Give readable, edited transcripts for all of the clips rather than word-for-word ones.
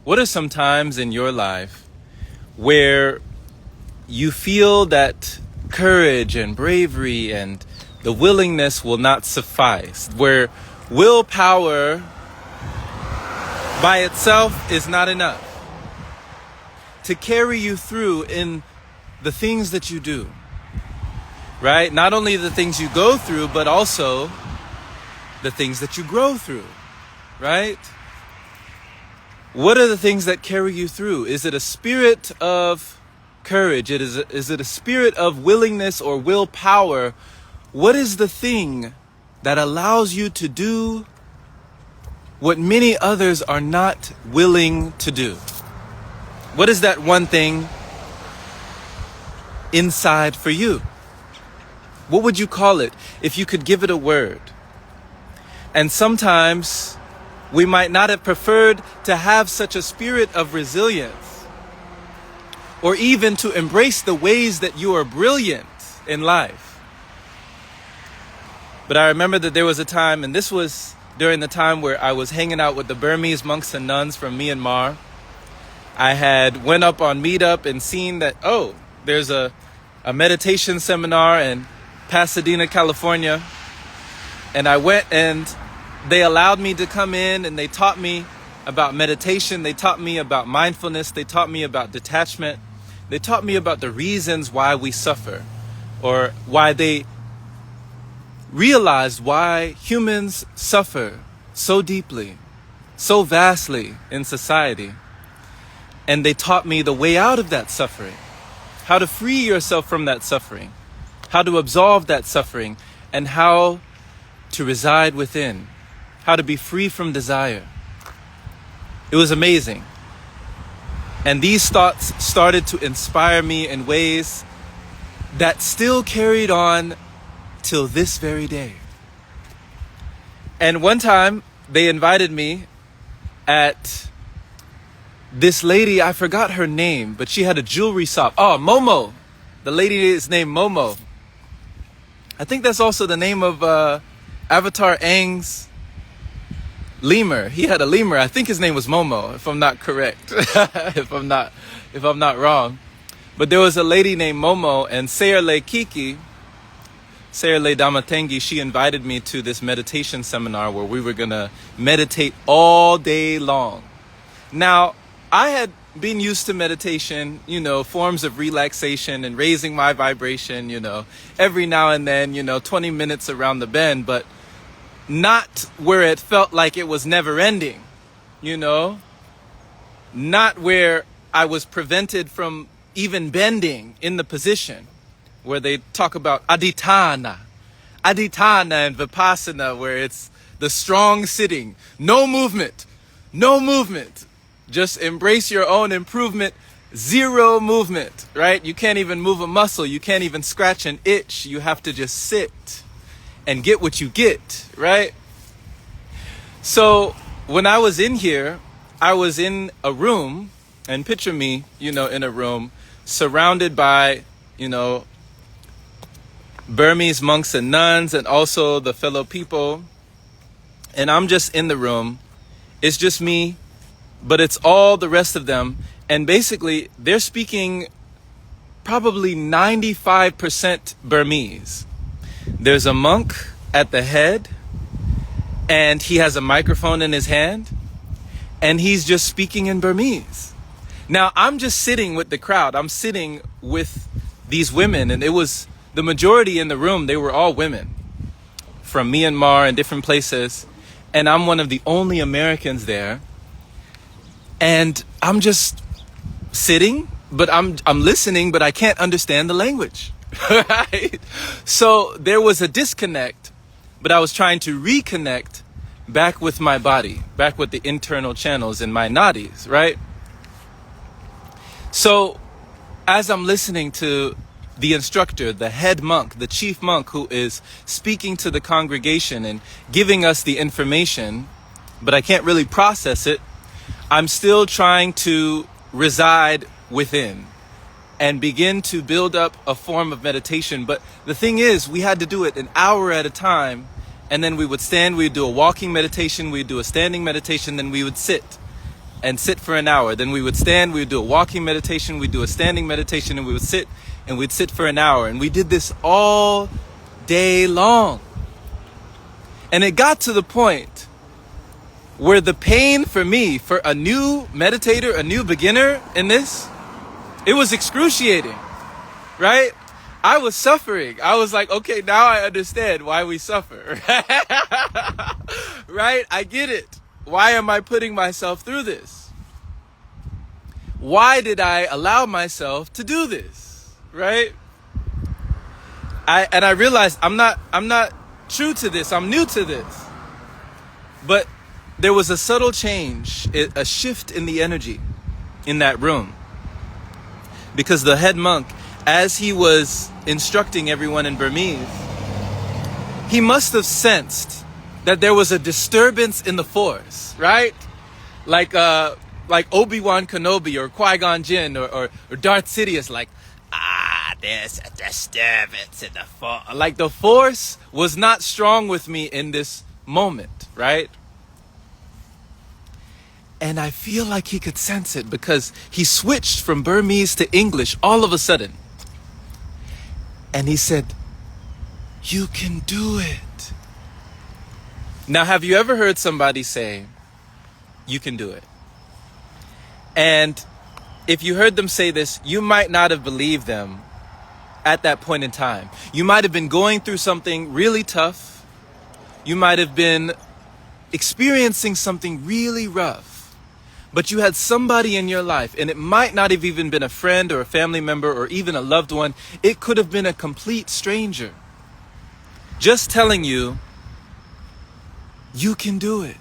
What are some times in your life where you feel that courage and bravery and the willingness will not suffice, where willpower by itself is not enough to carry you through in the things that you do, right? Not only the things you go through, but also the things that you grow through, right? What are the things that carry you through? Is it a spirit of courage? Is it a spirit of willingness or willpower? What is the thing that allows you to do what many others are not willing to do? What is that one thing inside for you? What would you call it if you could give it a word? And sometimes we might not have preferred to have such a spirit of resilience, or even to embrace the ways that you are brilliant in life. But I remember that there was a time, and this was during the time where I was hanging out with the Burmese monks and nuns from Myanmar. I had went up on Meetup and seen that, there's a meditation seminar in Pasadena, California. And I went, and they allowed me to come in, and they taught me about meditation. They taught me about mindfulness. They taught me about detachment. They taught me about the reasons why we suffer, or why they realized why humans suffer so deeply, so vastly in society. And they taught me the way out of that suffering, how to free yourself from that suffering, how to absolve that suffering, and how to reside within, how to be free from desire. It was amazing. And these thoughts started to inspire me in ways that still carried on till this very day. And one time they invited me at this lady, I forgot her name, but she had a jewelry shop. Oh, Momo. The lady is named Momo. I think that's also the name of Avatar Aang's lemur. He had a lemur. I think his name was Momo, if I'm not correct. if I'm not wrong. But there was a lady named Momo, and Sayerle Kiki, Sayerle Damatengi, she invited me to this meditation seminar where we were gonna meditate all day long. Now, I had been used to meditation, forms of relaxation and raising my vibration, every now and then, 20 minutes around the bend, but not where it felt like it was never ending, not where I was prevented from even bending in the position, where they talk about aditana and vipassana, where it's the strong sitting, no movement, just embrace your own improvement, zero movement, right? You can't even move a muscle. You can't even scratch an itch. You have to just sit and get what you get, right? So when I was in here, I was in a room, and picture me, in a room surrounded by, Burmese monks and nuns, and also the fellow people. And I'm just in the room. It's just me, but it's all the rest of them. And basically, they're speaking probably 95% Burmese. There's a monk at the head, and he has a microphone in his hand, and he's just speaking in Burmese. Now, I'm just sitting with the crowd. I'm sitting with these women, and it was the majority in the room. They were all women from Myanmar and different places, and I'm one of the only Americans there. And I'm just sitting, but I'm listening, but I can't understand the language. Right? So there was a disconnect, but I was trying to reconnect back with my body, back with the internal channels in my nadis, right? So as I'm listening to the instructor, the head monk, the chief monk, who is speaking to the congregation and giving us the information, but I can't really process it, I'm still trying to reside within and begin to build up a form of meditation. But the thing is, we had to do it an hour at a time, and then we would stand, we'd do a walking meditation, we'd do a standing meditation, then we would sit. and sit for an hour. Then we would stand, we would do a walking meditation, we'd do a standing meditation, and we would sit, and we'd sit for an hour. And we did this all day long. And it got to the point where the pain for me, for a new meditator, a new beginner in this, it was excruciating, right? I was suffering. I was like, okay, now I understand why we suffer. Right? I get it. Why am I putting myself through this? Why did I allow myself to do this? Right? I realized I'm not true to this. I'm new to this. But there was a subtle change, a shift in the energy in that room. Because the head monk, as he was instructing everyone in Burmese, he must have sensed that there was a disturbance in the force, right? Like Obi-Wan Kenobi or Qui-Gon Jinn or Darth Sidious, like, there's a disturbance in the force. Like the force was not strong with me in this moment, right? And I feel like he could sense it because he switched from Burmese to English all of a sudden. And he said, "You can do it." Now, have you ever heard somebody say, "You can do it"? And if you heard them say this, you might not have believed them at that point in time. You might have been going through something really tough. You might have been experiencing something really rough. But you had somebody in your life, and it might not have even been a friend or a family member or even a loved one. It could have been a complete stranger just telling you, you can do it.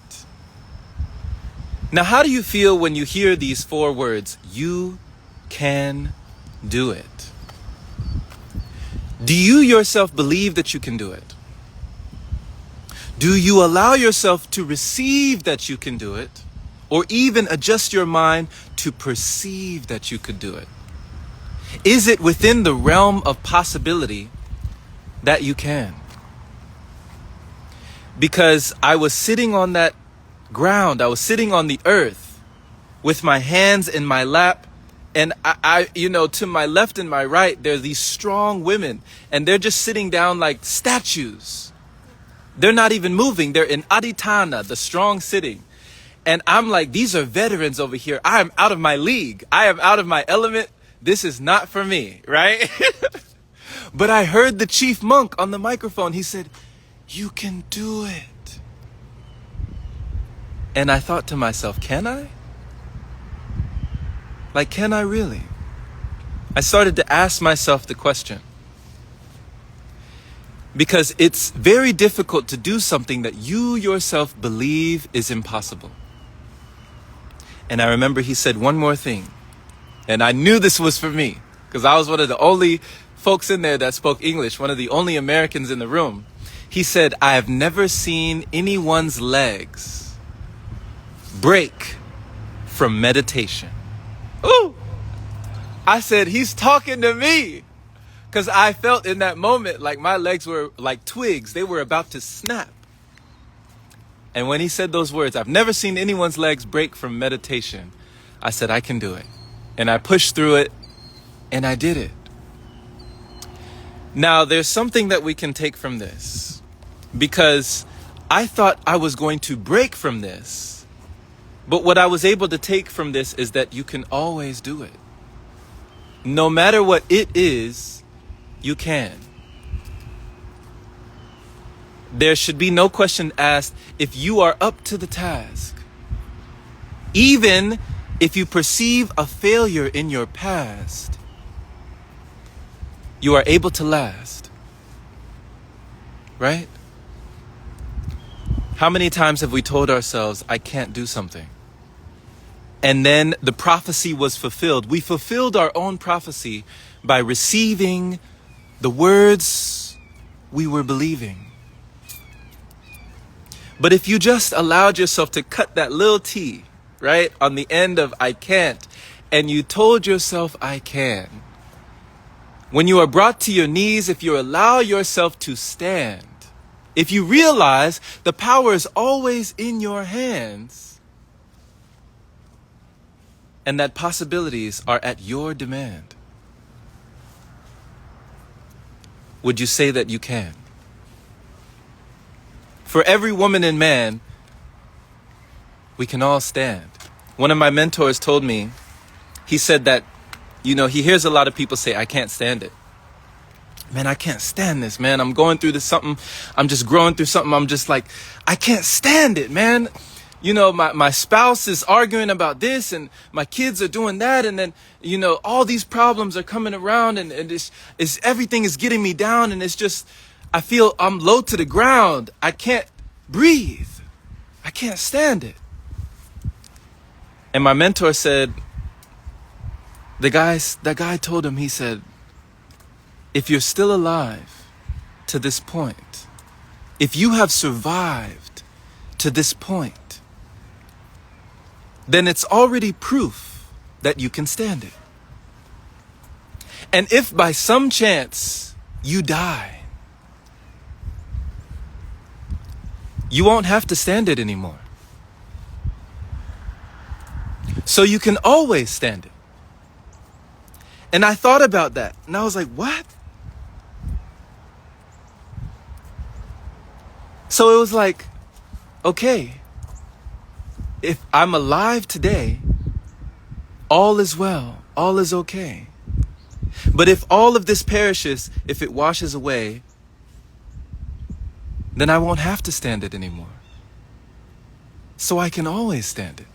Now, how do you feel when you hear these 4 words? You can do it. Do you yourself believe that you can do it? Do you allow yourself to receive that you can do it? Or even adjust your mind to perceive that you could do it? Is it within the realm of possibility that you can? Because I was sitting on that ground, I was sitting on the earth with my hands in my lap, and I to my left and my right, there are these strong women, and they're just sitting down like statues. They're not even moving. They're in aditana, the strong sitting. And I'm like, these are veterans over here. I am out of my league. I am out of my element. This is not for me, right? But I heard the chief monk on the microphone. He said, "You can do it." And I thought to myself, can I? Like, can I really? I started to ask myself the question. Because it's very difficult to do something that you yourself believe is impossible. And I remember he said one more thing. And I knew this was for me, because I was one of the only folks in there that spoke English, one of the only Americans in the room. He said, "I have never seen anyone's legs break from meditation." Ooh! I said, he's talking to me. Because I felt in that moment like my legs were like twigs. They were about to snap. And when he said those words, "I've never seen anyone's legs break from meditation," I said, I can do it. And I pushed through it, and I did it. Now, there's something that we can take from this, because I thought I was going to break from this. But what I was able to take from this is that you can always do it. No matter what it is, you can. There should be no question asked if you are up to the task. Even if you perceive a failure in your past, you are able to last. Right? How many times have we told ourselves, I can't do something? And then the prophecy was fulfilled. We fulfilled our own prophecy by receiving the words we were believing. But if you just allowed yourself to cut that little T, right, on the end of I can't, and you told yourself I can, when you are brought to your knees, if you allow yourself to stand, if you realize the power is always in your hands, and that possibilities are at your demand, would you say that you can? For every woman and man, we can all stand. One of my mentors told me, he said that, he hears a lot of people say, I can't stand it. Man, I can't stand this, man. I'm going through something. I'm just growing through something. I'm just like, I can't stand it, man. My spouse is arguing about this and my kids are doing that. And then, all these problems are coming around and everything is getting me down. And it's just, I feel I'm low to the ground. I can't breathe. I can't stand it. And my mentor said, that guy told him, he said, if you're still alive to this point, if you have survived to this point, then it's already proof that you can stand it. And if by some chance you die, you won't have to stand it anymore. So you can always stand it. And I thought about that and I was like, what? So it was like, okay, if I'm alive today, all is well, all is okay. But if all of this perishes, if it washes away, then I won't have to stand it anymore. So I can always stand it.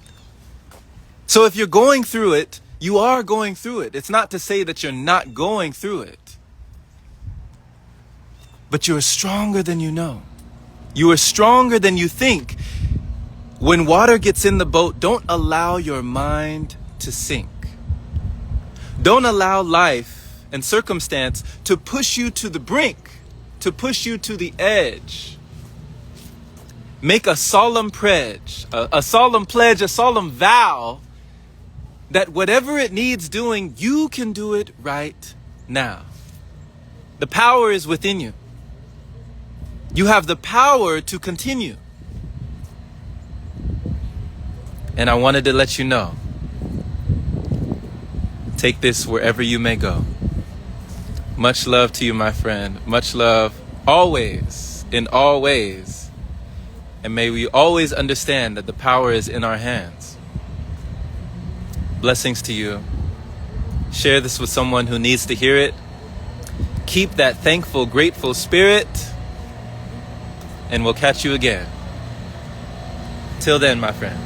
So if you're going through it, you are going through it. It's not to say that you're not going through it. But you're stronger than you know. You are stronger than you think. When water gets in the boat, don't allow your mind to sink. Don't allow life and circumstance to push you to the brink, to push you to the edge. Make a solemn pledge, a solemn vow that whatever it needs doing, you can do it right now. The power is within you. You have the power to continue. And I wanted to let you know, take this wherever you may go. Much love to you, my friend. Much love always, in all ways. And may we always understand that the power is in our hands. Blessings to you. Share this with someone who needs to hear it. Keep that thankful, grateful spirit. And we'll catch you again. Till then, my friend.